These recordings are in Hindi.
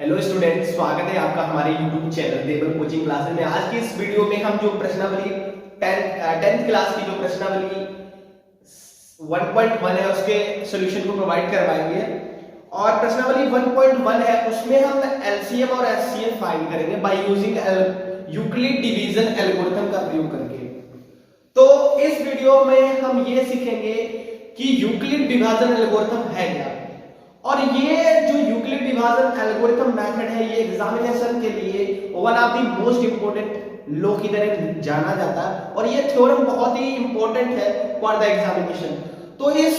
हेलो स्टूडेंट, स्वागत है आपका हमारे यूट्यूब चैनल देवर कोचिंग क्लासेस में। आज की इस वीडियो में हम जो प्रश्नावली 10th क्लास की जो प्रश्नावली 1.1 है उसके सॉल्यूशन को प्रोवाइड करवाएंगे। और प्रश्नावली 1.1 है उसमें हम एलसीएम और एचसीएफ फाइंड करेंगे by using Euclid division algorithm का प्रयोग करके। तो इस वीडियो में हम ये सीखेंगे कि यूक्लिड विभाजन एल्गोरिथम है क्या, और ये जो यूक्लिड विभाजन एल्गोरिथम मेथड है ये एग्जामिनेशन के लिए one of the most important law की तरह जाना जाता है, और ये थ्योरम बहुत ही इंपॉर्टेंट है फॉर द एग्जामिनेशन। तो इस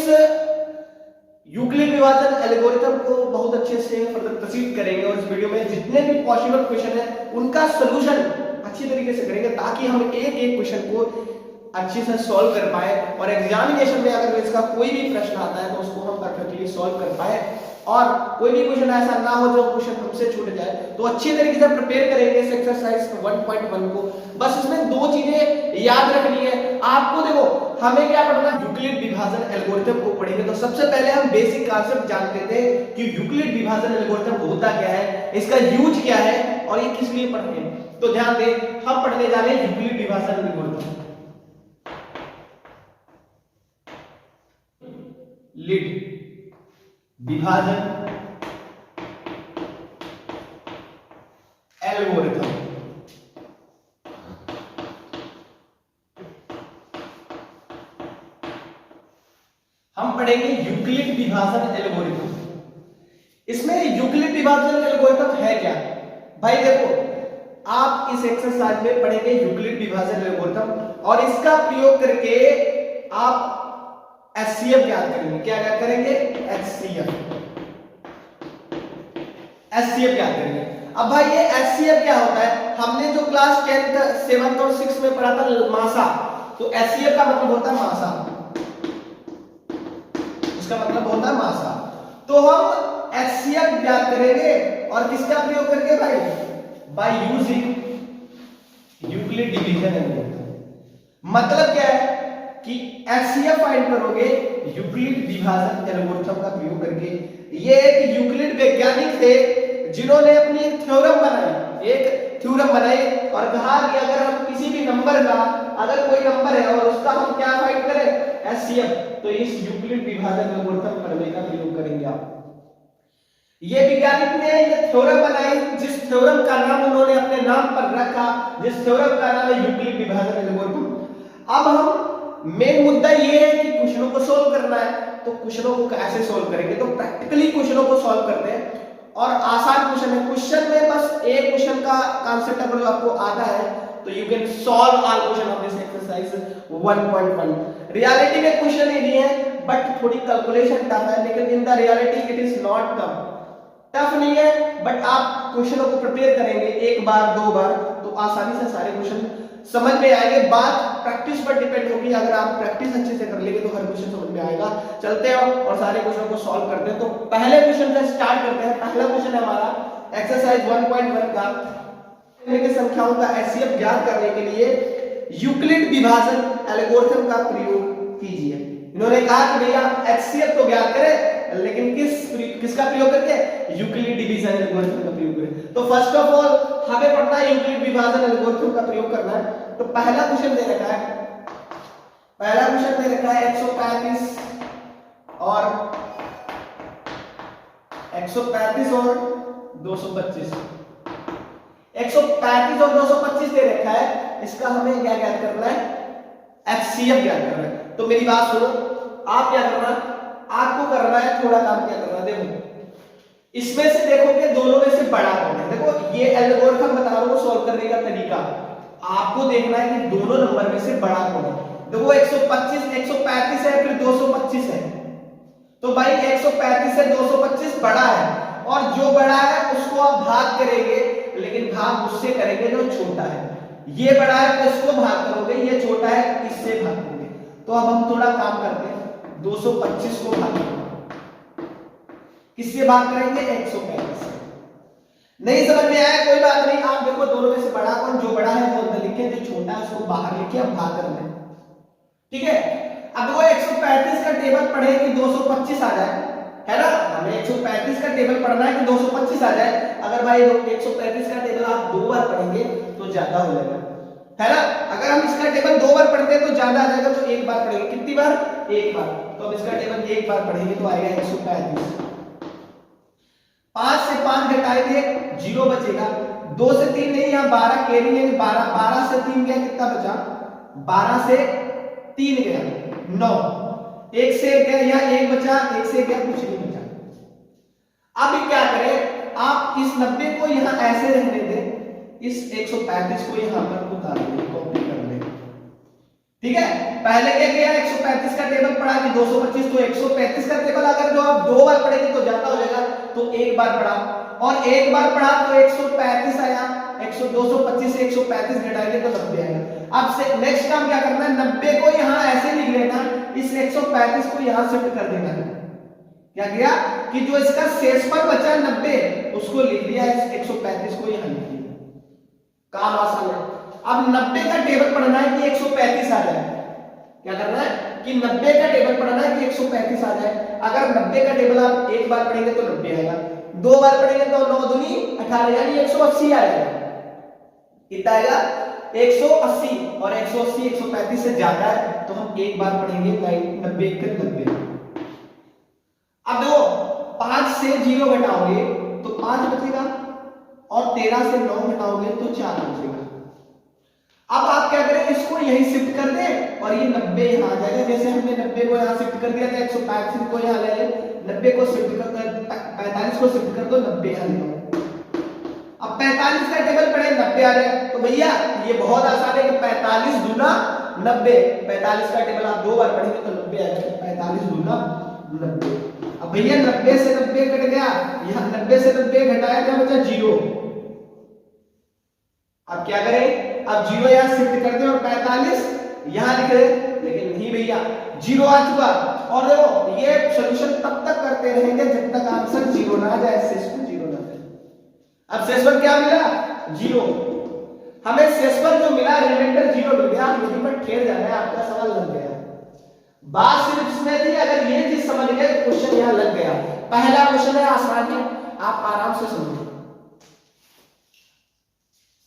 यूक्लिड विभाजन एल्गोरिथम को बहुत अच्छे से फर्दर प्रोसीड करेंगे, और इस वीडियो में जितने भी पॉसिबल क्वेश्चन है उनका सोल्यूशन अच्छी तरीके से करेंगे ताकि हम एक एक क्वेश्चन को अच्छे से सॉल्व कर पाए, और एग्जामिनेशन में अगर इसका कोई भी प्रश्न आता है तो उसको हम परफेक्टली सॉल्व कर पाए, और कोई भी क्वेश्चन ऐसा ना हो जो क्वेश्चन हमसे छूट जाए। तो अच्छी तरीके से प्रिपेयर करेंगे इस एक्सरसाइज 1.1 को। बस इसमें दो चीजें याद रखनी है आपको। देखो, हमें क्या पढ़ना है, यूक्लिड विभाजन एल्गोरिथम को पढ़ेंगे। तो सबसे पहले हम बेसिक कॉन्सेप्ट जानते थे कि यूक्लिड विभाजन एल्गोरिथम होता क्या है, इसका यूज क्या है और ये किस लिए पढ़ते हैं। तो ध्यान दें, हम पढ़ने जा रहे हैं यूक्लिड विभाजन एल्गोरिथम। लीड विभाजन एल्गोरिथम। हम पढ़ेंगे यूक्लिड विभाजन एल्गोरिथम। इसमें यूक्लिड विभाजन एल्गोरिथम है क्या भाई? देखो, आप इस एक्सरसाइज में पढ़ेंगे यूक्लिड विभाजन एल्गोरिथम, और इसका प्रयोग करके आप एचसीएफ ज्ञात करेंगे। क्या ज्ञात करेंगे? एचसीएफ ज्ञात करेंगे। अब भाई ये एचसीएफ क्या होता है? हमने जो क्लास 10th 7th और 6th में पढ़ा था मासा, तो एचसीएफ का मतलब होता है मासा। इसका मतलब होता है मासा। तो हम एचसीएफ ज्ञात करेंगे और किसका प्रयोग करके भाई? By using Euclid division algorithm. मतलब क्या है कि एचसीएफ फाइंड करोगे यूक्लिड विभाजन एल्गोरिथम का प्रयोग करके। ये एक यूक्लिड वैज्ञानिक थे जिन्होंने अपनी एक थ्योरम बनाई, और कहा कि अगर हम किसी भी नंबर का, अगर कोई नंबर है और उसका हम क्या फाइंड करें? एचसीएफ, तो इस यूक्लिड विभाजन एल्गोरिथम प्रमेय का प्रयोग करेंगे आप। ये वैज्ञानिक ने ये थ्योरम बनाई, जिस थ्योरम का नाम उन्होंने अपने नाम पर रखा, जिस थ्योरम का नाम है यूक्लिड विभाजन एल्गोरिथम। अब हम मेन मुद्दा ये है कि क्वेश्चनों को सोल्व करना है। तो क्वेश्चनों को कैसे सोल्व करेंगे? तो प्रैक्टिकली क्वेश्चनों को सोल्व करते हैं, और आसान क्वेश्चन है। क्वेश्चन में बस एक क्वेश्चन का कांसेप्ट अगर आपको आता है तो you can solve all question of this exercise 1.1। Reality में क्वेश्चन ही नहीं है, बट थोड़ी कैलकुलेशन टफ है, लेकिन in the reality it is not tough नहीं है। बट आप क्वेश्चनों को प्रिपेयर करेंगे एक बार दो बार तो आसानी से सारे क्वेश्चन समझ में आएंगे। बात प्रैक्टिस पर डिपेंड होगी। अगर आप प्रैक्टिस अच्छे से कर लेंगे तो हर क्वेश्चन समझ में आएगा। चलते हैं और सारे क्वेश्चन को सॉल्व करते हैं। तो पहले क्वेश्चन से स्टार्ट करते हैं। पहला क्वेश्चन है हमारा एक्सरसाइज 1.1 का, की संख्याओं का एचसीएफ ज्ञात करने के लिए यूक्लिड विभाजन एल्गोरिथम का प्रयोग कीजिए। इन्होंने कहा कि भैया एचसीएफ तो ज्ञात करें, लेकिन किसका प्रयोग करके? यूक्लिड डिवीजन एल्गोरिथम का प्रयोग करें। तो फर्स्ट ऑफ ऑल हमें पढ़ना है यूक्लिड विभाजन एल्गोरिथम का प्रयोग करना है। तो पहला क्वेश्चन दे रखा है 135 और 225। 135 और 225 दे रखा है, इसका हमें क्या ज्ञात करना है? एचसीएफ ज्ञात करना है। तो मेरी बात सुनो, आप क्या करना, आपको करना है थोड़ा काम। क्या करना है? देखो, इसमें से देखोगे दोनों में से बड़ा कौन है। देखो, ये एल्गोरिथम बता रहा हूं सॉल्व करने का तरीका। आपको देखना है कि दोनों नंबर में से बड़ा कौन है। देखो, 135 है, फिर 225 है। तो भाई 135 से 225 बड़ा है, और जो बड़ा है उसको आप भाग करेंगे, लेकिन भाग उससे करेंगे जो छोटा है। ये बड़ा है तो इसको भाग करोगे, ये छोटा है इससे भाग करोगे। तो अब हम थोड़ा काम करते हैं, 225 को भाग करेंगे, किससे भाग करेंगे? 135 से। नहीं समझ में आया? कोई बात नहीं। आप देखो दोनों में से बड़ा कौन? जो बड़ा है वो अंदर लिखे, जो छोटा है उसको बाहर लिखे, अब भाग करना है। ठीक है। अब वो 135 का टेबल पढ़े कि 225 आ जाए, है ना, हमें 135 का टेबल पढ़ना है कि 225 आ जाए। अगर भाई 135 का टेबल आप 2 बार पढ़ेंगे तो ज्यादा हो जाएगा, है ना। अगर हम इसका टेबल 2 बार पढ़ते हैं तो ज्यादा आ जाएगा, तो 1 बार पढ़ेंगे। कितनी बार? 1 बार। तो अब इसका टेबल 1 बार पढ़ेंगे तो आएगा 135। 5 से 5 घटाएंगे 0 बचेगा। 2 से 3 नहीं, यहाँ 12 कैरी लेंगे, 12 से 3 गया, कितना बचा? 12 से 3 गया 9, 1 से 1 गया, यहाँ 1 बचा, 1 से 1 गया, कुछ नहीं बचा। अब क्या करें, आप इस 90 को यहाँ ऐसे रहने दें, इस 135 को यहाँ पर उतार दें, कॉपी कर लें, ठीक है। पहले क्या किया, 135 का टेबल पढ़ा कि 225, तो 135 का टेबल अगर जो आप 2 बार पढ़ेंगे तो ज्यादा हो जाएगा, तो 1 बार पढ़ा, और 1 बार पढ़ा तो 135 आया। 225 से 135 घटाएंगे तो 90 आएगा। अब से नेक्स्ट काम क्या करना है, 90 को यहाँ ऐसे लिख लेना, इस 135 को यहाँ शिफ्ट कर देना है। क्या किया कि जो इसका शेषफल बचा 90 उसको लिख लिया, इस 135 को यहाँ लिख लिया, काम आसान है। अब 90 का टेबल पढ़ना है कि 135 आ जाए। क्या करना है कि 90 का टेबल पढ़ना है कि 135 आ जाए। अगर 90 का टेबल आप 1 बार पढ़ेंगे तो 90 आएगा, 2 बार पढ़ेंगे तो 9 दूनी 18, यानी 180 आएगा। कितना आएगा? 180, और 180 135 से ज्यादा है तो हम 1 बार पढ़ेंगे, 90 के 90। अब देखो 5 से 0 घटाओगे तो 5 बचेगा, और 13 से 9 घटाओगे तो 4 बचेगा। अब आप क्या करें, इसको यही शिफ्ट कर दें और ये 90 यहाँ आ जाएगा। जैसे हमने 90 को यहाँ शिफ्ट कर दिया था, 135 को यहाँ ले लें, 90 को शिफ्ट कर 45 को शिफ्ट कर दो, 90 यहाँ ले लो। अब 45 का टेबल पढ़े 90 आ जाए, तो भैया ये बहुत आसान है कि 45 दूना 90। 45 का टेबल आप 2 बार पढ़ेंगे तो 90 आ जाएगा, 45 दूना 90। अब भैया 90 से 90 कट गया, यहाँ 90 से 90 घटाया, क्या बचा? 0। अब क्या करें, अब 0 यहाँ शिफ्ट कर दे और 45 यहाँ लिख दे, लेकिन नहीं भैया 0 आ चुका। और देखो ये सॉल्यूशन तब तक करते रहेंगे जब तक आंसर 0 ना आ जाए, शेषफल 0 ना जाए। अब शेषफल क्या मिला? 0। हमें शेषफल जो मिला, रिमाइंडर 0 मिल गया, यहीं पर ठहर जाना है, आपका सवाल लग गया। बात सिर्फ इसमें थी, अगर ये चीज समझ गए तो क्वेश्चन यहाँ लग गया। पहला क्वेश्चन है, आसान है, आप आराम से समझिए,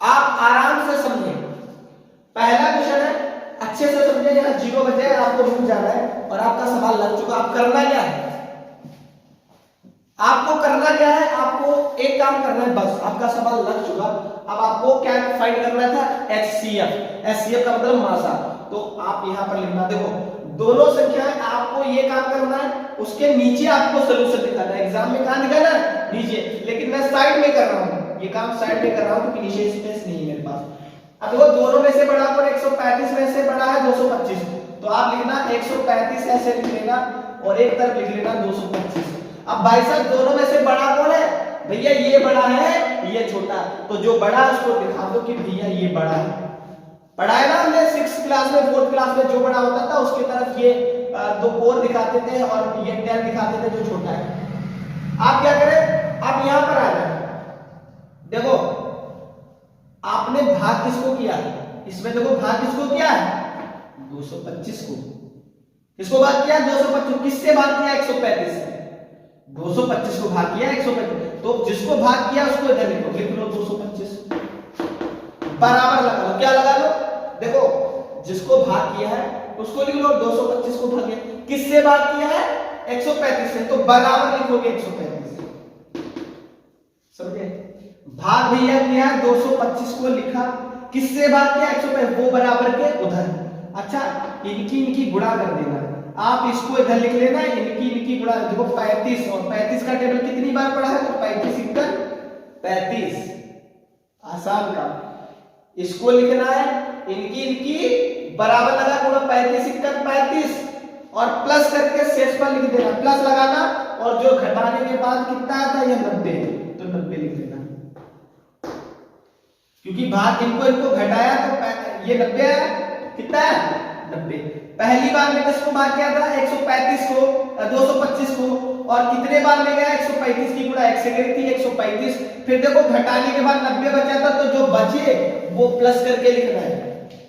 आप आराम से समझिए। पहला क्वेश्चन है, अच्छे से समझिए, जहां 0 बचे आपको रुक जाना है और आपका सवाल लग चुका। आप करना क्या है, आपको करना क्या है, आपको एक काम करना है बस, आपका सवाल लग चुका। अब आपको क्या फाइंड करना था? HCF। HCF का मतलब मासा। तो आप यहां पर लिखना, देखो दोनों संख्याएं, आपको ये काम करना है, उसके नीचे आपको सॉल्यूशन दिखाना है। एग्जाम में कहां दिखाना है? नीचे, लेकिन मैं साइड में कर रहा हूं, ये काम साइड में कर रहा हूं क्योंकि नीचे स्पेस नहीं है मेरे पास। अब वो दोनों में से बड़ा और 135 में से बड़ा है 225, तो आप लिखना 135 ऐसे लिख लेना और एक तरफ लिख लेना 225। अब भाई साहब दोनों में से बड़ा कौन है? भैया ये बड़ा है, ये छोटा, तो जो बड़ा है उसको दिखा दो कि भैया ये बड़ा है। पढ़ा है ना हमने 6th क्लास में, 4th क्लास में, जो बड़ा होता था उसकी तरफ ये 2 4 दिखाते थे और ये 10 दिखाते थे जो छोटा है। आप क्या करें, आप यहां पर आ जाए, देखो आपने भाग किसको किया? इसमें देखो भाग किसको किया है? 225 को। किसको भाग किया? 225। किससे भाग किया? 135 से। 225 को भाग किया 135, तो जिसको भाग किया उसको इधर लिखो, लिख लो 225 बराबर लगा लो। क्या लगा लो? देखो जिसको भाग किया है उसको लिख लो, 225 को भाग किया, किससे भाग किया है? 135 से, तो बराबर लिखोगे 135 से। समझे? भाग भैया किया 225 को लिखा, किससे भाग किया? 135, वो बराबर के उधर। अच्छा, इनकी गुणा कर देना, आप इसको इधर लिख लेना, इनकी गुणा। देखो 35 और 35 का टेबल कितनी बार पढ़ा है? तो 35 इक्वल 35, आसान का। इसको लिखना है, इनकी बराबर लगा गुणा 35 इक्वल 35 और प्लस करके शेषफल लिख देना, प्लस लगाना, और जो घटाने के बाद कितना आता है? 90, तो 90 लिख देना, क्योंकि भाग इनको घटाया तो ये 90 आया। कितना है? 90। पहली बार में किसको भाग किया था? 135 को, 225 को, और कितने बार में गया? 135 की गुणा 1 से करी थी 135। फिर देखो घटाने के बाद 90 बचा था, तो जो बचे वो प्लस करके लिखना है।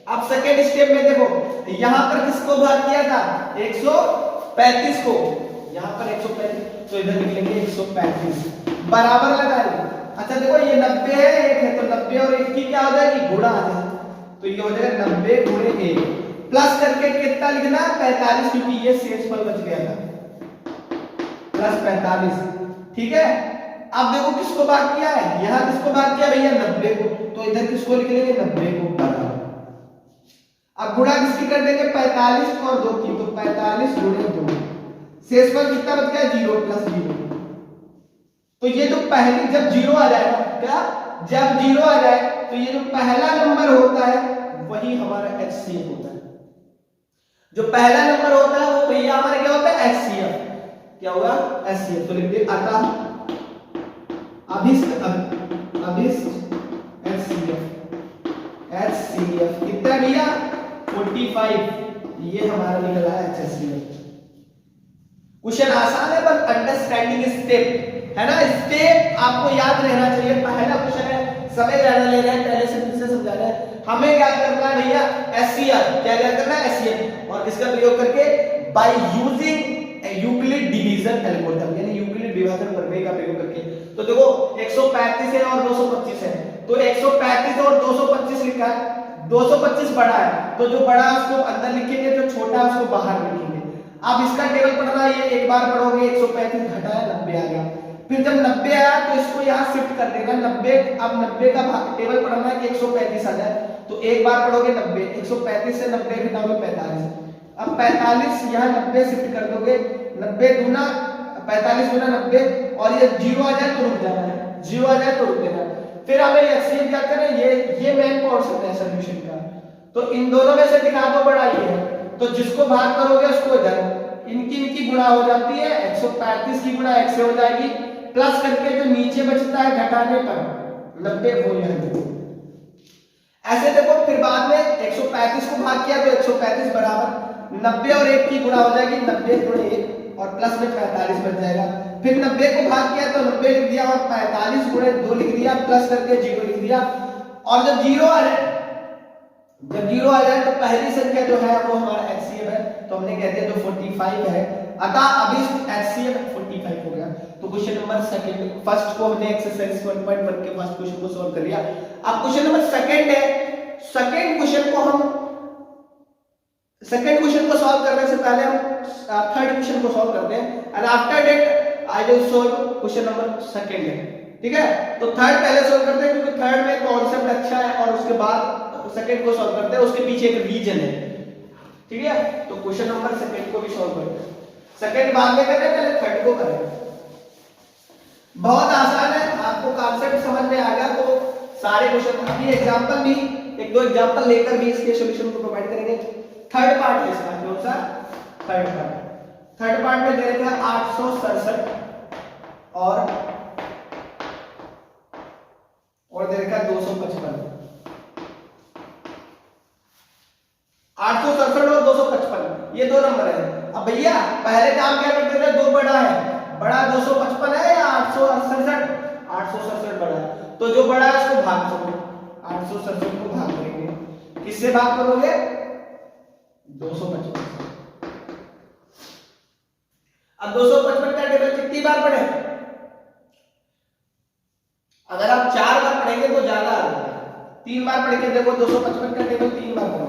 अब सेकेंड स्टेप में देखो, यहां पर किसको भाग किया था? 135 को, यहां पर 135, तो इधर लिखेंगे 135 बराबर लगाएंगे। अच्छा देखो ये 90 है, एक है, तो 90 और 1 की क्या हो जाएगी, गुणा आ जाएगी, तो ये हो जाएगा 90 गुणे 1 प्लस करके कितना लिखना है 45, क्योंकि ये शेषफल बच गया था, प्लस 45। ठीक है, अब देखो किसको भाग किया है, यहां किसको भाग किया भैया 90 को, तो इधर किसको लिख लेंगे 90 को बराबर। अब गुणा किसकी कर देंगे 45 और 2 की, तो 45 गुणे 2, शेषफल कितना बच गया 0 प्लस 0। तो ये जो पहली जब 0 आ जाएगा, क्या जब 0 आ जाए तो ये जो पहला नंबर होता है वही हमारा HCF होता है। जो पहला नंबर होता है वो भैया हमारा क्या होता है HCF, क्या होगा HCF। तो लिख दिए अतः अभिष्ट HCF कितना भैया 45, ये हमारा निकला है HCF। क्वेश्चन आसान है बस अंडरस्टैंडिंग स्टेप है ना, स्टेप आपको याद रहना चाहिए। पहला क्वेश्चन है, समय ज्यादा ले रहे हैं, पहले से फिर से समझा रहे हैं, हमें क्या करना है भैया HCF, क्या करना है HCF, और इसका प्रयोग करके by using Euclid division algorithm, यानी यूक्लिड विभाजन प्रमेय का प्रयोग करके। तो देखो 135 है और 225 है, तो 135 और 225 लिखा है, 225 बड़ा है तो जो बड़ा है उसको अंदर लिखेंगे, जो छोटा है उसको बाहर लिखेंगे। अब इसका टेबल पढ़ना, ये एक बार पढ़ोगे 135 घटाया 90 आ गया, फिर जब 90 आया तो इसको यहाँ शिफ्ट कर देना 90। अब 90 का टेबल पढ़ना है कि 135 आ जाए, तो एक बार पढ़ोगे 90, 135 से 90 घटाओगे 45, अब 45 यहाँ 90 शिफ्ट कर दोगे, 90 गुना 45 गुना 90, और ये 0 आ जाए तो रुक जाना है, 0 आ जाए तो रुक देना है। फिर हमें HCF क्या करना है, ये मेन पोर्शन है सॉल्यूशन का, तो इन दोनों में से दिखा दो बड़ा ये है, तो जिसको भाग करोगे उसको इधर, इनकी गुणा हो जाती है, 135 की गुणा 1 से हो जाएगी, प्लस करके जो नीचे बचता है घटाने पर 90 वो यहाँ। ऐसे देखो फिर बाद में 135 को भाग किया तो 135 बराबर 90 और 1 की गुणा हो जाएगी, 90 गुणे 1 और प्लस में 45 बच जाएगा। फिर 90 को भाग किया तो 90 लिख दिया और 45 गुणे 2 लिख दिया, प्लस करके 0 लिख दिया, और जब 0 आ जाए, जब 0 आ जाए तो पहली संख्या जो है वो हमारा HCF है, तो हमने कह दिया जो 45 है, अतः अभिष्ट HCF 45 हो गया। तो क्वेश्चन नंबर सेकंड, फर्स्ट को हमने एक्सरसाइज 1.1 के फर्स्ट क्वेश्चन को सॉल्व कर लिया। अब क्वेश्चन नंबर सेकंड है, सेकंड क्वेश्चन को सॉल्व करने से पहले हम थर्ड क्वेश्चन को सॉल्व करते हैं, and after that I will solve question number second है। ठीक है, तो थर्ड पहले सॉल्व करते हैं क्योंकि थर्ड में कॉन्सेप्ट अच्छा है, और उसके बाद सेकंड को सॉल्व करते हैं, उसके पीछे एक रीजन है। ठीक है, तो क्वेश्चन नंबर सेकंड को भी सॉल्व करते हैं, सेकंड बाद में करें पहले थर्ड को करें। बहुत आसान है, आपको कॉन्सेप्ट समझ में आ गया तो सारे क्वेश्चन, अभी एग्जांपल भी एक दो एग्जांपल लेकर भी इसके सॉल्यूशन को प्रोवाइड करेंगे। थर्ड पार्ट है इसका, कौन सा थर्ड पार्ट में दे रखा है 867 और दे रखा है 255, 867 और 255 ये दो नंबर है। अब भैया पहले काम क्या करते थे, दो बड़ा है, बड़ा 255 है या 867, 867 बड़ा है, तो जो बड़ा है उसको भाग करो, 867 को भाग करेंगे, किससे भाग करोगे 255। अब 255 का टेबल कितनी बार पढ़े, अगर आप 4 बार पढ़ेंगे तो ज्यादा आ जाएगा, 3 बार पढ़ के देखो 255 का टेबल 3 बार पढ़ो,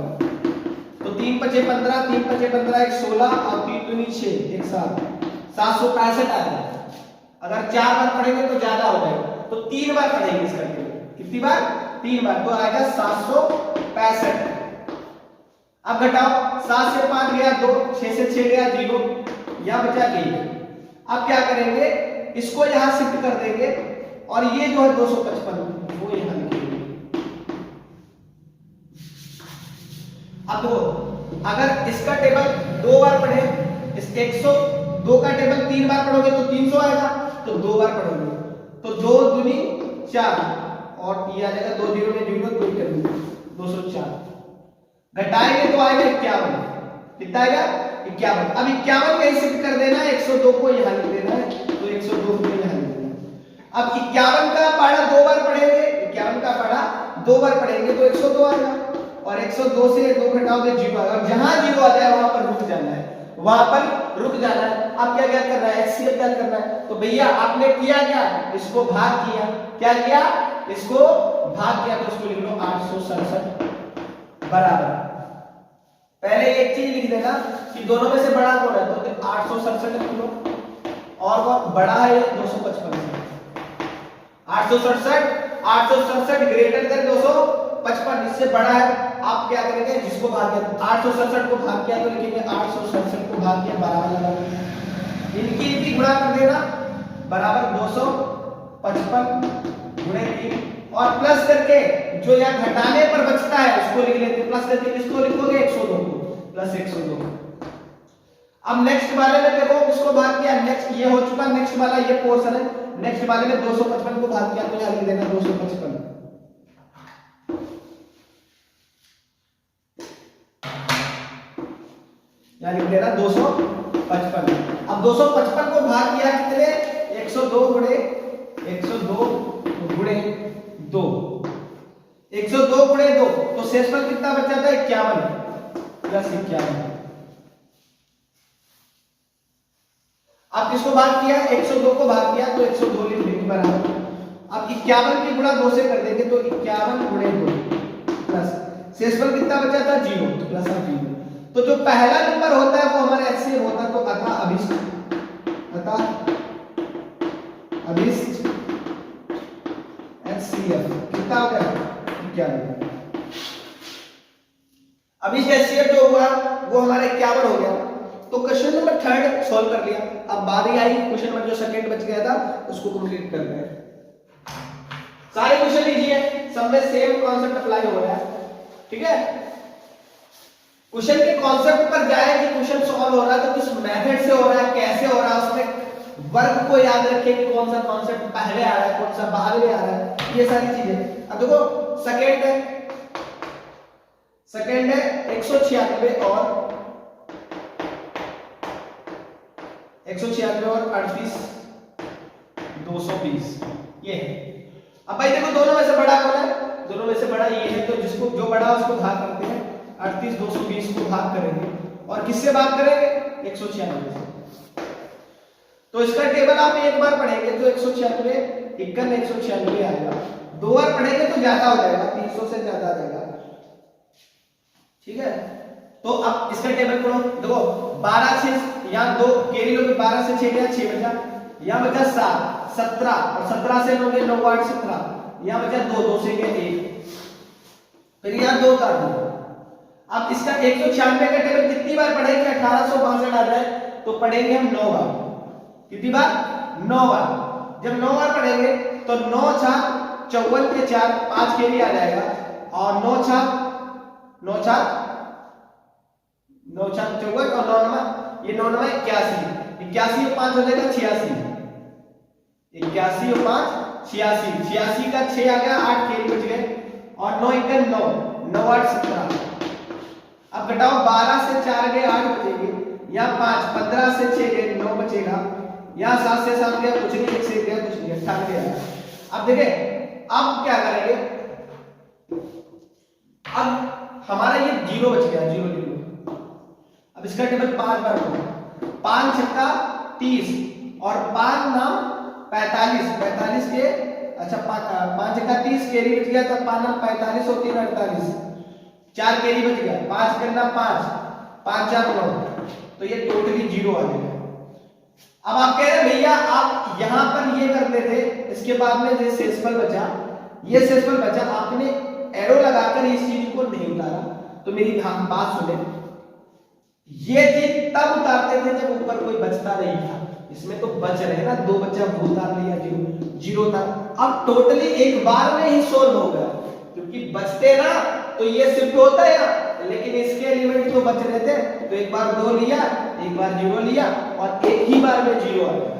तो 3 पचे 15, 3 पचे 15 1 16 और 3 दूनी 6 1 7, 765 आएगा। अगर 4 बार पढ़ेंगे तो ज्यादा हो जाएगा, तो 3 बार पढ़ेंगे इसका टेबल, कितनी बार 3 बार, तो आएगा 765। अब घटाओ, 7 से 5 गया 2, 6 से 6 गया 0, यहां बचा 1। अब क्या करेंगे, इसको यहां शिफ्ट कर देंगे और ये जो है 255 वो यहां लिखेंगे। अब देखो अगर इसका टेबल 2 बार पढ़े, इस 102 का टेबल 3 बार पढ़ोगे तो 300 आएगा, तो 2 बार पढ़ोगे तो 2 दूनी 4 और ये आ जाएगा 2 0 में 0 2 कर दूंगा 204, घटाएंगे तो आएगा 51, कितना आएगा 51। अब 51 कहीं शिफ्ट कर देना है, 102 को यहां लिख देना है, तो 102 को यहां लिख देना। अब 51 का पढ़ा 2 बार पढ़ेंगे, 51 का पढ़ा 2 बार पढ़ेंगे तो 102 आएगा, और 102 से 2 घटाओगे 0 आएगा। जहां 0 आ जाए वहां पर रुक जाना है, वहां पर रुक जाना है। अब क्या क्या करना है, एचसीएफ क्या करना है। तो भैया आपने किया क्या, इसको भाग किया, क्या किया, इसको भाग किया, तो इसको लिख लो 867 बराबर। पहले एक चीज लिख देना कि दोनों में से बड़ा कौन है, तो 867 लिख लो, और कौन बड़ा है 255 से। 867 ग्रेटर देन 255, इससे बड़ा है। आप क्या करेंगे, जिसको भाग किया 867 को भाग किया तो लिखेंगे 867 को भाग किया बराबर लगा देंगे, इनकी गुणा कर देना बराबर 255 गुणे 3 और प्लस करके जो यहाँ घटाने पर बचता है उसको लिख लेते हैं। प्लस करके किसको लिखोगे, 102 को, प्लस 102। अब नेक्स्ट वाले में देखो किसको भाग किया, नेक्स्ट ये हो चुका, नेक्स्ट वाला ये पोर्शन है। नेक्स्ट वाले में 255 को भाग किया तो यहाँ लिख देना 255, यहाँ लिख देना 255। अब 255 को भाग किया कितने, 102 गुणे 2, 102 गुणे 2, तो शेषफल कितना बच जाता है, 51 प्लस 51। अब किसको भाग किया, 102 को भाग किया तो 102 लिख देंगे बराबर। अब 51 की गुणा 2 से कर देंगे तो 51 गुणे 2 प्लस शेषफल कितना बचा था, 0, तो प्लस 0। तो जो पहला नंबर होता है वो हमारा एचसीएफ होता है, तो अतः अभिष्ट एचसीएफ कितना हो गया, 51। अभिष्ट एचसीएफ जो हुआ वो हमारा 51 हो गया। तो क्वेश्चन नंबर 3 सॉल्व कर लिया। अब बारी आई क्वेश्चन नंबर जो सेकंड बच गया था उसको कंप्लीट करते हैं। सारे क्वेश्चन लीजिए, सब में सेम कॉन्सेप्ट अप्लाई हो रहा है, ठीक है। क्वेश्चन के कॉन्सेप्ट पर जाए कि क्वेश्चन सॉल्व हो रहा है तो किस मेथड से हो रहा है, कैसे हो रहा है, उसमें वर्ग को याद रखें कि कौन सा कॉन्सेप्ट पहले आ रहा है, कौन सा बाद में आ रहा है, ये सारी चीजें। अब देखो सेकंड है 196 और 38 220 ये है। अब भाई देखो दोनों में से बड़ा कौन है, दोनों में से बड़ा ये है, तो जिसको जो बड़ा उसको भाग करते हैं, 38 220 को भाग करेंगे और किससे भाग करेंगे, 196 से। तो इसका टेबल आप एक बार पढ़ेंगे तो 196 51 196 आएगा, दो बार पढ़ेंगे तो ज्यादा हो जाएगा, 300 से ज्यादा आ जाएगा, ठीक है। तो अब इसका टेबल पढ़ो, देखो 12 से या 2 कैरी लोगे, 12 से 6 गया 6 बचा, यहां बचा 7 17 और 17 से लोगे 9 8 17, यहां बचा 2 2 से गया 1, फिर यहां 2 काट दो। अब इसका 196 का टेबल कितनी बार पढ़ेंगे, 1862 आ जाए तो पढ़ेंगे हम 9 बार। कितनी बार, 9 बार। जब 9 बार पढ़ेंगे तो 9 छाप 54 के 4 5 कैरी आ जाएगा और 9 छाप 54 और 9 ये 9 81 81 और 5 हो जाएगा 86, 81 और 5 86, 86 का 6 आ गया, 8 कैरी बच गए और 9 1 9 9 8 17। अब घटाओ 12 से 4 गए 8 बचेंगे, यहाँ 5 15 से 6 गए 9 बचेगा, यहाँ 7 से 7 गया कुछ नहीं, 1 से गया कुछ नहीं, 98 आया। अब देखें अब क्या करेंगे, अब हमारा ये 0 बच गया, 0 0। अब इसका टेबल 5 बार होगा, 5 छक्का 30 और 5 नाम 45 के, अच्छा 5 छक्का 30 कैरी बच गया, तब 5 नाम 45 और 3 48, 4 कैरी बच गया, 5 करना 5 5 4 9, तो ये टोटली 0 आ गया। अब आप कह रहे भैया आप यहां पर ये करते थे, इसके बाद में जो शेषफल बचा, ये शेषफल बचा, आपने एरो लगाकर इस चीज को नहीं उतारा। तो मेरी बात सुने, ये चीज तब उतारते थे जब ऊपर कोई बचता नहीं था, इसमें तो बच रहे ना, 2 बचा वो उतार लिया, 0 था। अब टोटली एक बार में ही सोल्व हो गया, क्योंकि बचते ना तो ये शिफ्ट होता है, लेकिन इसके एलिमेंट तो बच रहे थे, तो एक बार 2 लिया, एक बार 0 लिया और एक ही बार में 0 आ गया।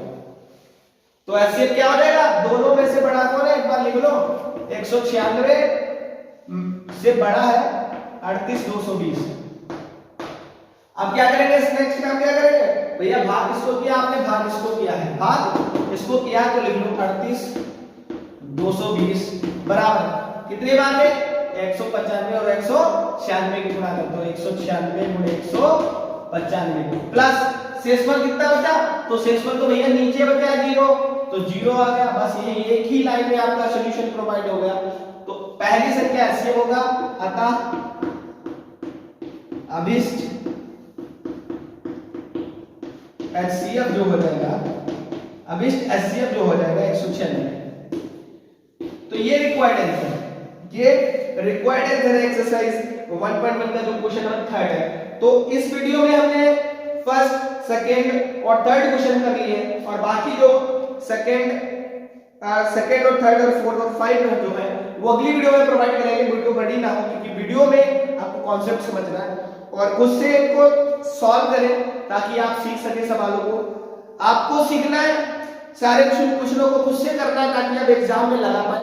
तो ऐसे क्या हो जाएगा, दोनों में से बड़ा कौन है, एक बार लिख लो, 196 से बड़ा है 38 220। अब क्या करेंगे, नेक्स्ट में हम क्या करेंगे भैया, भाग इसको किया आपने, भाग इसको किया है, भाग इसको किया है, तो लिख लो 38 220 बराबर कितनी बार में, 195 और 196 की गुणा करते हो, 196 गुणे 195 95 प्लस शेषफल कितना बचा, तो शेषफल तो भैया नीचे बचा 0, तो 0 आ गया। बस ये एक ही लाइन में आपका सॉल्यूशन प्रोवाइड हो गया। तो पहली संख्या एचसीएफ होगा, अतः अभिष्ट एचसीएफ जो हो जाएगा, अभिष्ट एचसीएफ जो हो जाएगा 196। तो ये रिक्वायर्ड आंसर है, ये रिक्वायर्ड आंसर है एक्सरसाइज 1.1 का जो क्वेश्चन नंबर 3 है। तो इस वीडियो में हमने फर्स्ट, सेकंड और थर्ड क्वेश्चन कर लिए, और बाकी जो सेकंड और थर्ड और फोर्थ और 5 जो है वो अगली वीडियो में प्रोवाइड करेंगे। वीडियो बड़ी ना हो, क्योंकि वीडियो में आपको कॉन्सेप्ट समझना है और खुद से इनको सॉल्व करें ताकि आप सीख सकें सवालों को। आपको सीखना है, सारे क्वेश्चनों को खुद से करना है ताकि आप एग्जाम में लगा पाए।